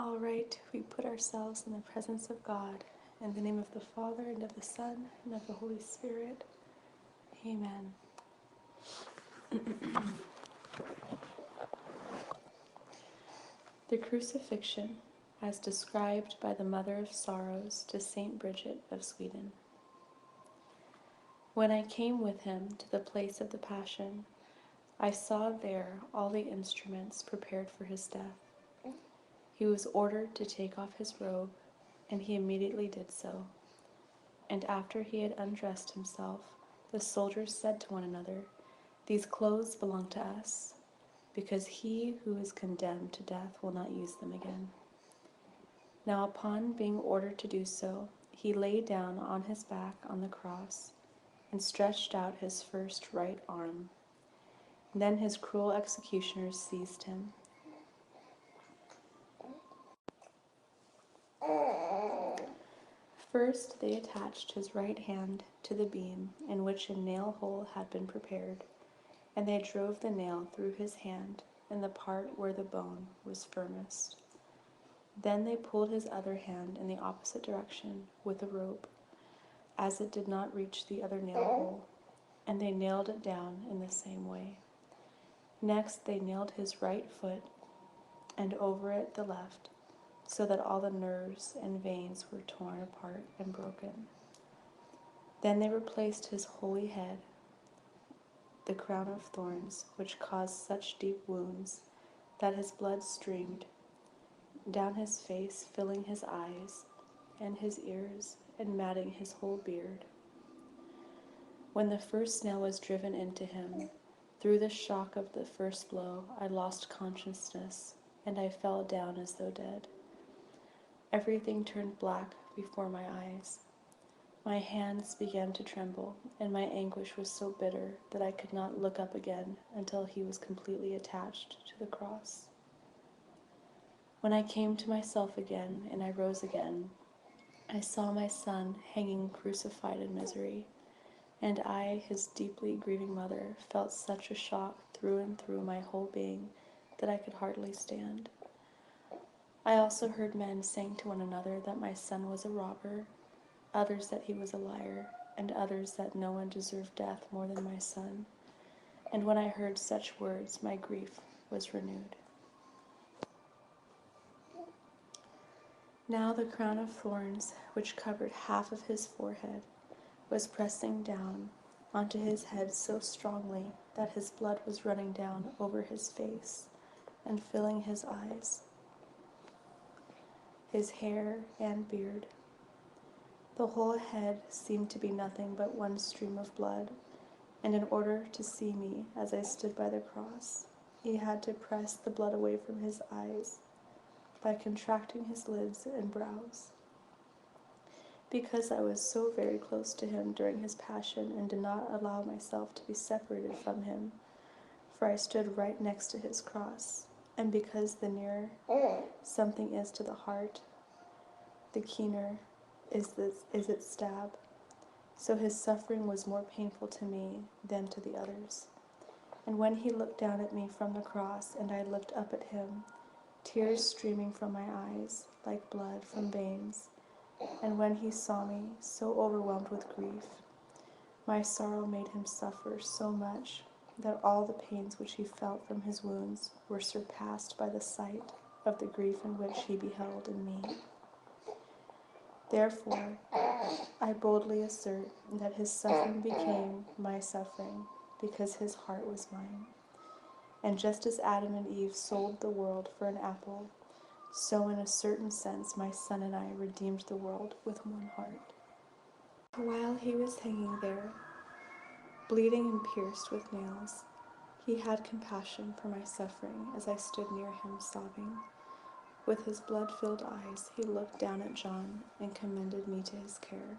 All right, we put ourselves in the presence of God. In the name of the Father, and of the Son, and of the Holy Spirit. Amen. The Crucifixion, as described by the Mother of Sorrows to Saint Bridget of Sweden. When I came with him to the place of the Passion, I saw there all the instruments prepared for his death. He was ordered to take off his robe, and he immediately did so. And after he had undressed himself, the soldiers said to one another, "These clothes belong to us, because he who is condemned to death will not use them again." Now upon being ordered to do so, he lay down on his back on the cross, and stretched out his first right arm. Then his cruel executioners seized him. First they attached his right hand to the beam in which a nail hole had been prepared, and they drove the nail through his hand in the part where the bone was firmest. Then they pulled his other hand in the opposite direction with a rope, as it did not reach the other nail hole, and they nailed it down in the same way. Next they nailed his right foot, and over it the left, so that all the nerves and veins were torn apart and broken. Then they replaced his holy head, the crown of thorns, which caused such deep wounds that his blood streamed down his face, filling his eyes and his ears and matting his whole beard. When the first nail was driven into him, through the shock of the first blow, I lost consciousness, and I fell down as though dead. Everything turned black before my eyes. My hands began to tremble, and my anguish was so bitter that I could not look up again until he was completely attached to the cross. When I came to myself again, and I rose again, I saw my son hanging crucified in misery, and I, his deeply grieving mother, felt such a shock through and through my whole being that I could hardly stand. I also heard men saying to one another that my son was a robber, others that he was a liar, and others that no one deserved death more than my son. And when I heard such words, my grief was renewed. Now the crown of thorns, which covered half of his forehead, was pressing down onto his head so strongly that his blood was running down over his face and filling his eyes, his hair and beard. The whole head seemed to be nothing but one stream of blood, and in order to see me as I stood by the cross, he had to press the blood away from his eyes by contracting his lids and brows. Because I was so very close to him during his passion and did not allow myself to be separated from him, for I stood right next to his cross, and because the nearer something is to the heart, the keener is its stab. So his suffering was more painful to me than to the others. And when he looked down at me from the cross, and I looked up at him, tears streaming from my eyes like blood from veins, and when he saw me so overwhelmed with grief, my sorrow made him suffer so much that all the pains which he felt from his wounds were surpassed by the sight of the grief in which he beheld in me. Therefore, I boldly assert that his suffering became my suffering, because his heart was mine. And just as Adam and Eve sold the world for an apple, so in a certain sense my son and I redeemed the world with one heart. While he was hanging there, bleeding and pierced with nails, he had compassion for my suffering as I stood near him sobbing. With his blood-filled eyes, he looked down at John and commended me to his care.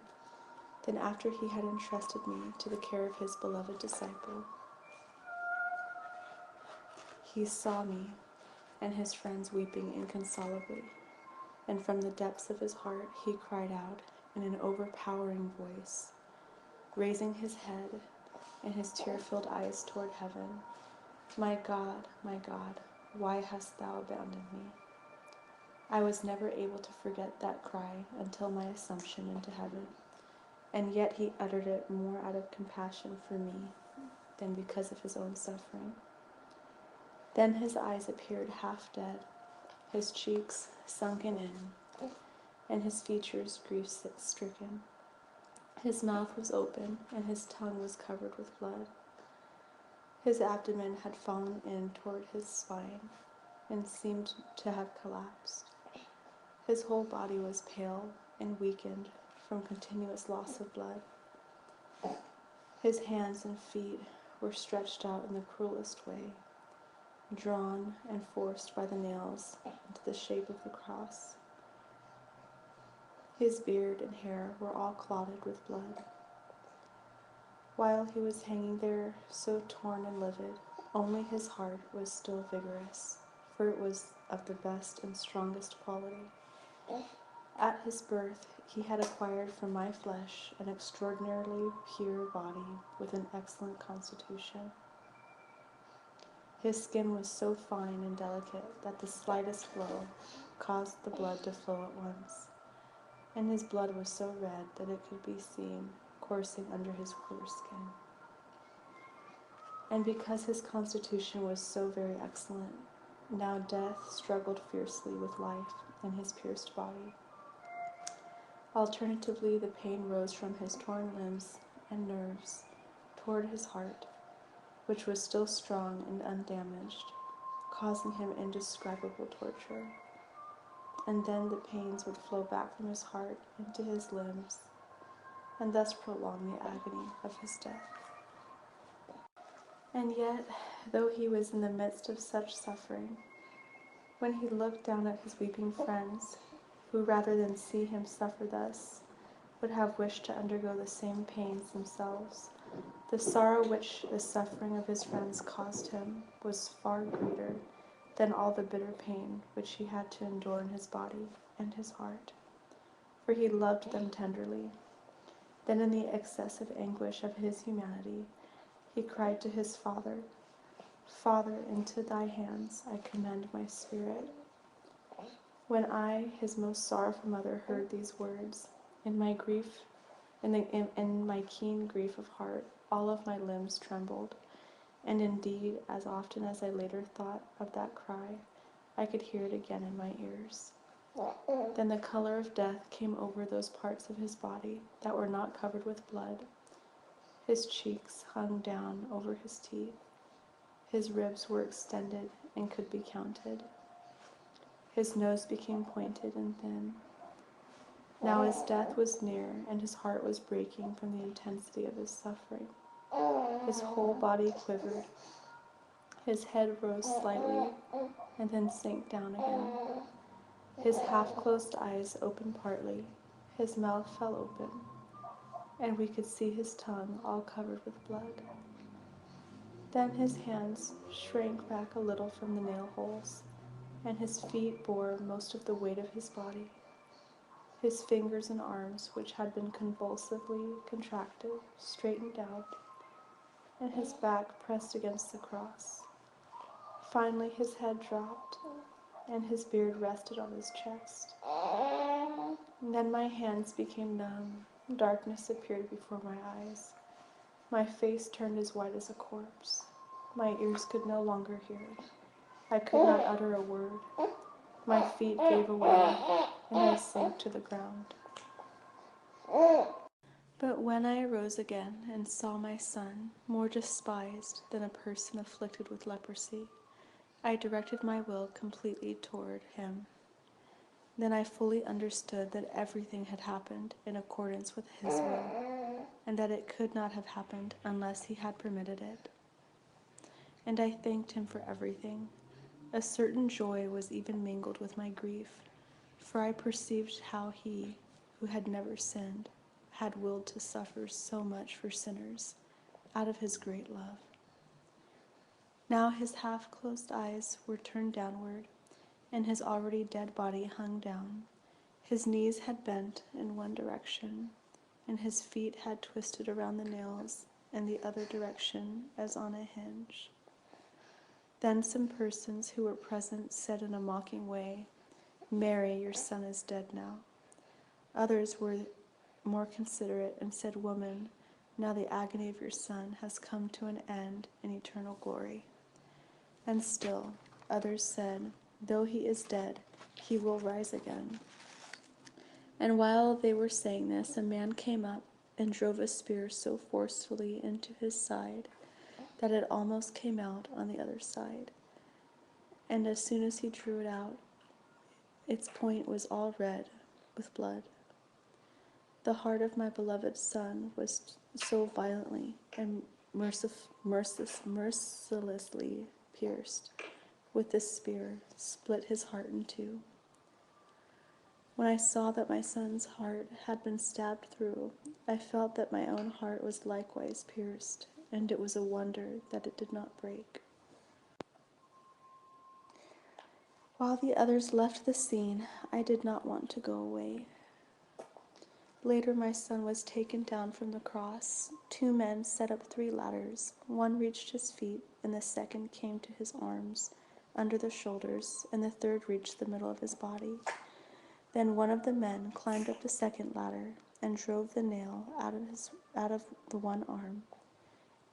Then after he had entrusted me to the care of his beloved disciple, he saw me and his friends weeping inconsolably, and from the depths of his heart he cried out in an overpowering voice, raising his head and his tear-filled eyes toward heaven, my God, why hast thou abandoned me?" I was never able to forget that cry until my assumption into heaven, and yet he uttered it more out of compassion for me than because of his own suffering. Then his eyes appeared half dead, his cheeks sunken in, and his features grief-stricken. His mouth was open, and his tongue was covered with blood. His abdomen had fallen in toward his spine and seemed to have collapsed. His whole body was pale and weakened from continuous loss of blood. His hands and feet were stretched out in the cruelest way, drawn and forced by the nails into the shape of the cross. His beard and hair were all clotted with blood. While he was hanging there, so torn and livid, only his heart was still vigorous, for it was of the best and strongest quality. At his birth, he had acquired from my flesh an extraordinarily pure body with an excellent constitution. His skin was so fine and delicate that the slightest blow caused the blood to flow at once, and his blood was so red that it could be seen coursing under his foreskin. And because his constitution was so very excellent, now death struggled fiercely with life in his pierced body. Alternatively, the pain rose from his torn limbs and nerves toward his heart, which was still strong and undamaged, causing him indescribable torture. And then the pains would flow back from his heart into his limbs, and thus prolong the agony of his death. And yet, though he was in the midst of such suffering, when he looked down at his weeping friends, who rather than see him suffer thus, would have wished to undergo the same pains themselves, the sorrow which the suffering of his friends caused him was far greater than all the bitter pain which he had to endure in his body and his heart, for he loved them tenderly. Then in the excessive anguish of his humanity, he cried to his Father, "Father, into thy hands I commend my spirit." When I, his most sorrowful mother, heard these words, in my keen grief of heart, all of my limbs trembled, and indeed, as often as I later thought of that cry, I could hear it again in my ears. Then the color of death came over those parts of his body that were not covered with blood. His cheeks hung down over his teeth. His ribs were extended and could be counted. His nose became pointed and thin. Now his death was near, and his heart was breaking from the intensity of his suffering. His whole body quivered. His head rose slightly, and then sank down again. His half-closed eyes opened partly. His mouth fell open, and we could see his tongue all covered with blood. Then his hands shrank back a little from the nail holes, and his feet bore most of the weight of his body. His fingers and arms, which had been convulsively contracted, straightened out, and his back pressed against the cross. Finally his head dropped, and his beard rested on his chest. And then my hands became numb, darkness appeared before my eyes. My face turned as white as a corpse. My ears could no longer hear. I could not utter a word. My feet gave away, and I sank to the ground. But when I arose again and saw my son, more despised than a person afflicted with leprosy, I directed my will completely toward him. Then I fully understood that everything had happened in accordance with his will, and that it could not have happened unless he had permitted it. And I thanked him for everything. A certain joy was even mingled with my grief, for I perceived how he, who had never sinned, had willed to suffer so much for sinners, out of his great love. Now his half-closed eyes were turned downward, and his already dead body hung down. His knees had bent in one direction, and his feet had twisted around the nails in the other direction as on a hinge. Then some persons who were present said in a mocking way, Mary, your son is dead now." Others were more considerate and said, "Woman, now the agony of your son has come to an end in eternal glory." And still others said, "Though he is dead, he will rise again." And while they were saying this, a man came up and drove a spear so forcefully into his side that it almost came out on the other side. And as soon as he drew it out, its point was all red with blood. The heart of my beloved son was so violently and mercilessly pierced with this spear, split his heart in two. When I saw that my son's heart had been stabbed through, I felt that my own heart was likewise pierced, and it was a wonder that it did not break. While the others left the scene, I did not want to go away. Later, my son was taken down from the cross. 2 men set up 3 ladders. One reached his feet, and the second came to his arms, under the shoulders, and the third reached the middle of his body. Then one of the men climbed up the second ladder and drove the nail out of the one arm.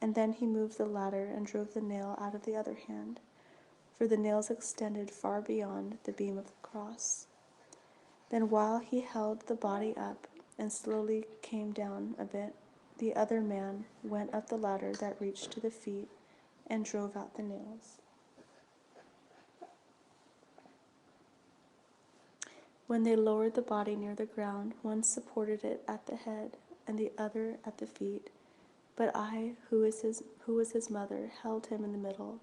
And then he moved the ladder and drove the nail out of the other hand, for the nails extended far beyond the beam of the cross. Then while he held the body up and slowly came down a bit, the other man went up the ladder that reached to the feet and drove out the nails. When they lowered the body near the ground, one supported it at the head and the other at the feet, but I, who was his mother, held him in the middle.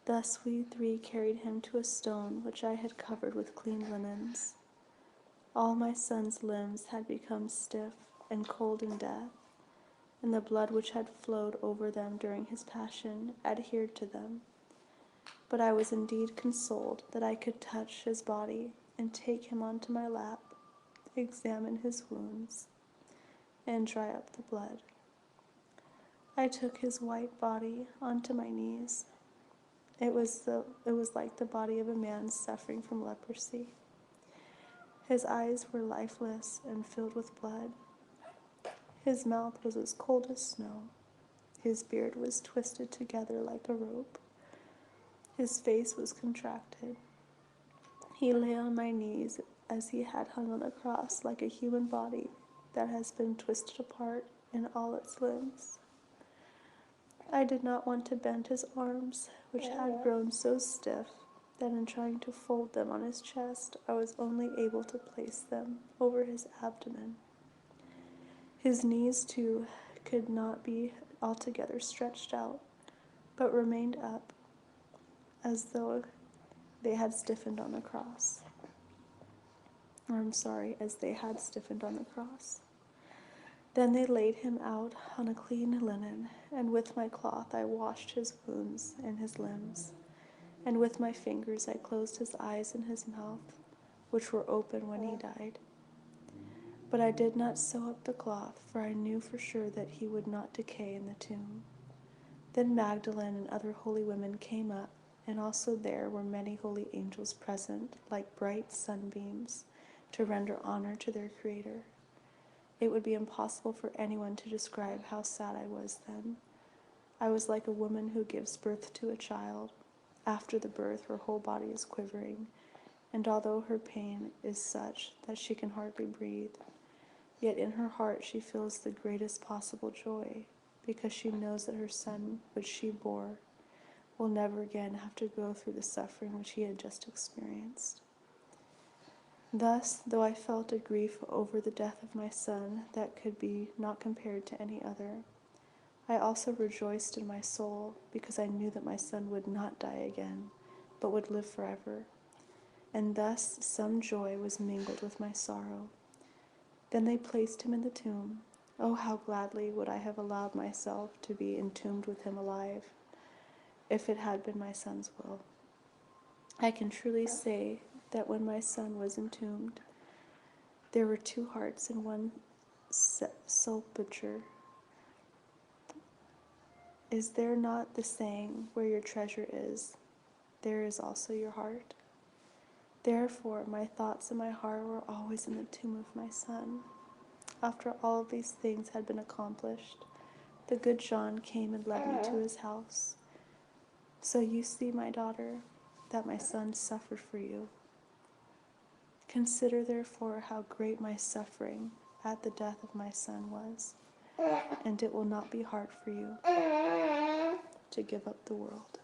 Thus we 3 carried him to a stone which I had covered with clean linens. All my son's limbs had become stiff and cold in death, and the blood which had flowed over them during his passion adhered to them. But I was indeed consoled that I could touch his body and take him onto my lap, examine his wounds, and dry up the blood. I took his white body onto my knees. It was like the body of a man suffering from leprosy. His eyes were lifeless and filled with blood. His mouth was as cold as snow. His beard was twisted together like a rope. His face was contracted. He lay on my knees as he had hung on the cross, like a human body that has been twisted apart in all its limbs. I did not want to bend his arms, which had grown so stiff that in trying to fold them on his chest, I was only able to place them over his abdomen. His knees, too, could not be altogether stretched out, but remained up, as though they had stiffened on the cross. As they had stiffened on the cross. Then they laid him out on a clean linen, and with my cloth I washed his wounds and his limbs, and with my fingers I closed his eyes and his mouth, which were open when he died. But I did not sew up the cloth, for I knew for sure that he would not decay in the tomb. Then Magdalene and other holy women came up, and also there were many holy angels present, like bright sunbeams, to render honor to their Creator. It would be impossible for anyone to describe how sad I was then. I was like a woman who gives birth to a child. After the birth, her whole body is quivering, and although her pain is such that she can hardly breathe, yet in her heart she feels the greatest possible joy, because she knows that her son, which she bore, will never again have to go through the suffering which he had just experienced. Thus, though I felt a grief over the death of my son that could be not compared to any other, I also rejoiced in my soul, because I knew that my son would not die again, but would live forever. And thus some joy was mingled with my sorrow. Then they placed him in the tomb. Oh, how gladly would I have allowed myself to be entombed with him alive, if it had been my son's will. I can truly say that when my son was entombed, there were 2 hearts in one sepulchre. Is there not the saying, where your treasure is, there is also your heart? Therefore, my thoughts and my heart were always in the tomb of my son. After all of these things had been accomplished, the good John came and led me to his house. So you see, my daughter, that my son suffered for you. Consider, therefore, how great my suffering at the death of my son was, and it will not be hard for you to give up the world.